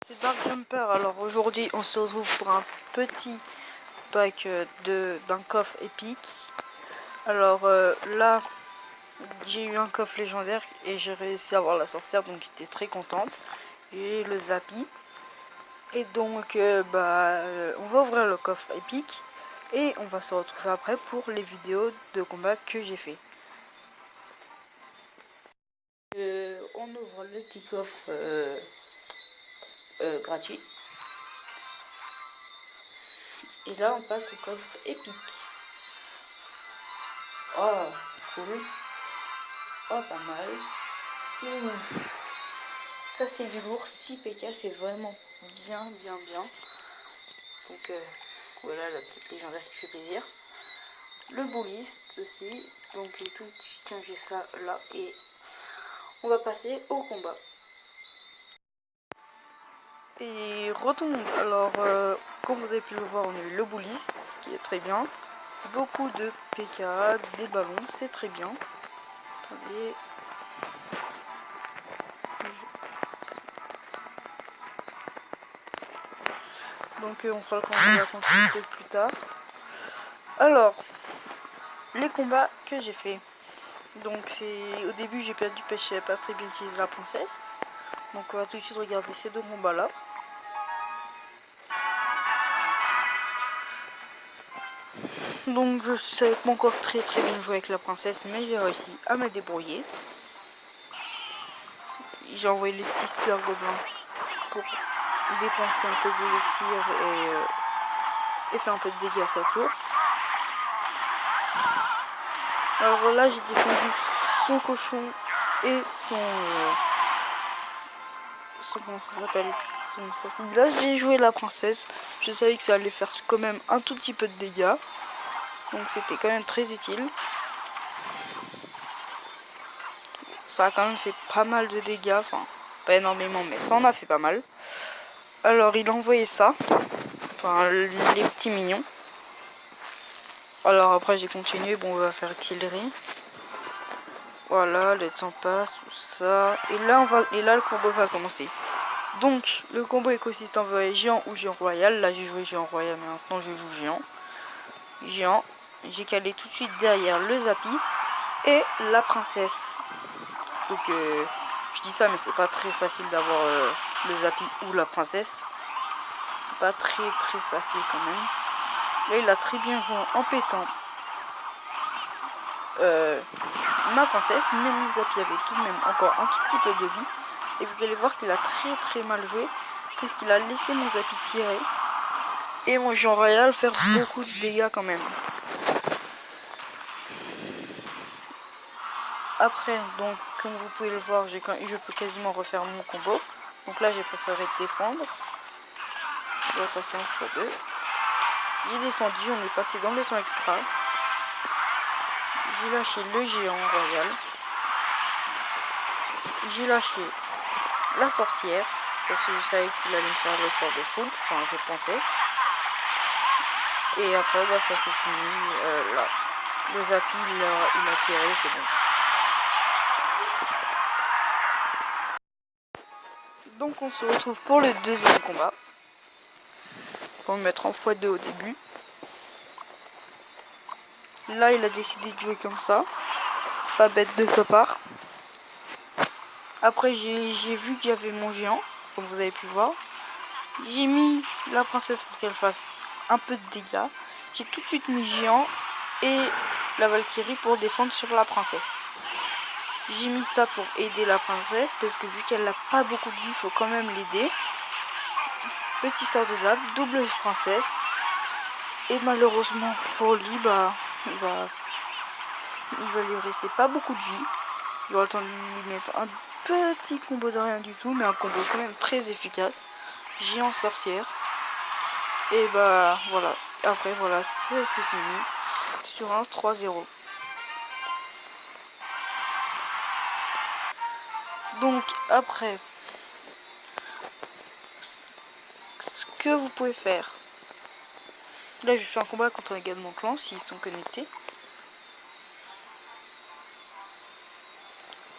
C'est Dark Jumper. Alors aujourd'hui on se retrouve pour un petit pack d'un coffre épique. Alors là j'ai eu un coffre légendaire et j'ai réussi à avoir la sorcière, donc j'étais très contente. J'ai le Zappy et donc on va ouvrir le coffre épique et on va se retrouver après pour les vidéos de combat que j'ai fait. On ouvre le petit coffre gratuit. Et là on passe au coffre épique. Oh, cool. Oh, pas mal. Ça c'est du lourd. 6 PK, c'est vraiment bien. Donc voilà la petite légendaire qui fait plaisir. Le bouliste aussi. Donc j'ai ça là et on va passer au combat. Et retombe. Alors comme vous avez pu le voir, on a eu le bouliste qui est très bien. Beaucoup de PK, des ballons, c'est très bien. Attendez. Donc on fera le combat continuer plus tard. Alors, les combats que j'ai fait. Donc c'est au début j'ai perdu parce que je savais pas très bien utiliser la princesse. Donc on va tout de suite regarder ces deux combats là. Donc je savais pas encore très bien jouer avec la princesse, mais j'ai réussi à me débrouiller. J'ai envoyé les petits super gobelins pour dépenser un peu d'élixir et faire un peu de dégâts à sa tour. Alors là j'ai défendu son cochon et comment ça s'appelle, là j'ai joué la princesse. Je savais que ça allait faire quand même un tout petit peu de dégâts, donc c'était quand même très utile. Ça a quand même fait pas mal de dégâts, enfin pas énormément, mais ça en a fait pas mal. Alors il a envoyé ça, enfin les petits mignons. Alors après j'ai continué, bon on va faire artillerie. Voilà, le temps passe, tout ça. Et là le combo va commencer. Donc le combo consiste en géant ou géant royal. Là j'ai joué géant royal, mais maintenant je joue géant. Géant. J'ai calé tout de suite derrière le Zappy et la princesse. Donc je dis ça, mais c'est pas très facile d'avoir le Zappy ou la princesse. C'est pas très facile quand même. Là il a très bien joué en pétant ma princesse, mais mon Zappy avait tout de même encore un tout petit peu de vie. Et vous allez voir qu'il a très mal joué, puisqu'il a laissé mon Zappy tirer et mon géant royal faire beaucoup de dégâts quand même. Après, donc comme vous pouvez le voir, je peux quasiment refaire mon combo. Donc là j'ai préféré défendre. Je vais passer en x2. J'ai défendu, on est passé dans le temps extra. J'ai lâché le géant royal. J'ai lâché la sorcière, parce que je savais qu'il allait me faire le sort de foudre, enfin je pensais. Et après ça c'est fini. Là, le Zappy il a tiré, c'est bon. Donc on se retrouve pour le deuxième combat. On va me mettre en x2 au début. Là il a décidé de jouer comme ça. Pas bête de sa part. Après j'ai vu qu'il y avait mon géant, comme vous avez pu voir. J'ai mis la princesse pour qu'elle fasse un peu de dégâts. J'ai tout de suite mis géant et la Valkyrie pour défendre sur la princesse. J'ai mis ça pour aider la princesse, parce que vu qu'elle n'a pas beaucoup de vie, il faut quand même l'aider. Petit sort de zap, double princesse. Et malheureusement pour lui, il va lui rester pas beaucoup de vie. J'aurai le temps de lui mettre un petit combo de rien du tout, mais un combo quand même très efficace. Géant sorcière. Et voilà. Après voilà, c'est fini. Sur un 3-0. Donc après, ce que vous pouvez faire. Là je fais un combat contre les gars de mon clan s'ils sont connectés.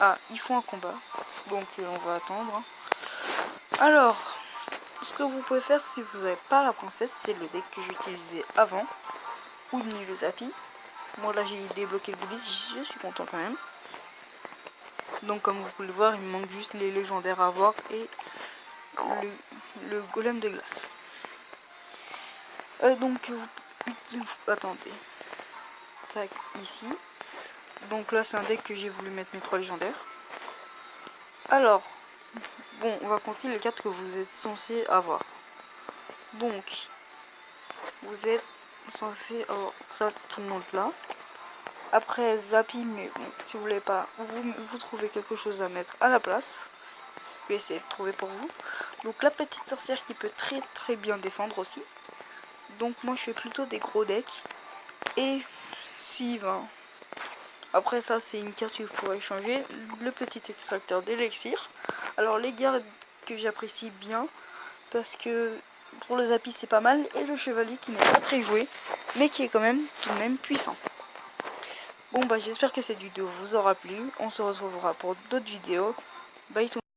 Ah, ils font un combat. Donc on va attendre. Alors, ce que vous pouvez faire si vous n'avez pas la princesse, c'est le deck que j'utilisais avant, ou ni le Zappy. Moi là j'ai débloqué le Goulis, je suis content quand même. Donc comme vous pouvez le voir, il me manque juste les légendaires à avoir et le golem de glace. Donc attendez, tac, ici. Donc là c'est un deck que j'ai voulu mettre mes 3 légendaires. Alors bon, on va compter les cartes que vous êtes censé avoir. Donc vous êtes censé avoir ça, tout le monde là. Après Zappy, mais bon, si vous voulez pas, vous trouvez quelque chose à mettre à la place. Je vais essayer de trouver pour vous. Donc la petite sorcière qui peut très bien défendre aussi. Donc moi je fais plutôt des gros decks. Et si ben, après ça c'est une carte que vous pourrez changer. Le petit extracteur d'élixir. Alors les gardes que j'apprécie bien, parce que pour le Zappy c'est pas mal. Et le chevalier qui n'est pas très joué, mais qui est quand même tout de même puissant. Bon bah j'espère que cette vidéo vous aura plu. On se retrouvera pour d'autres vidéos. Bye tout le monde.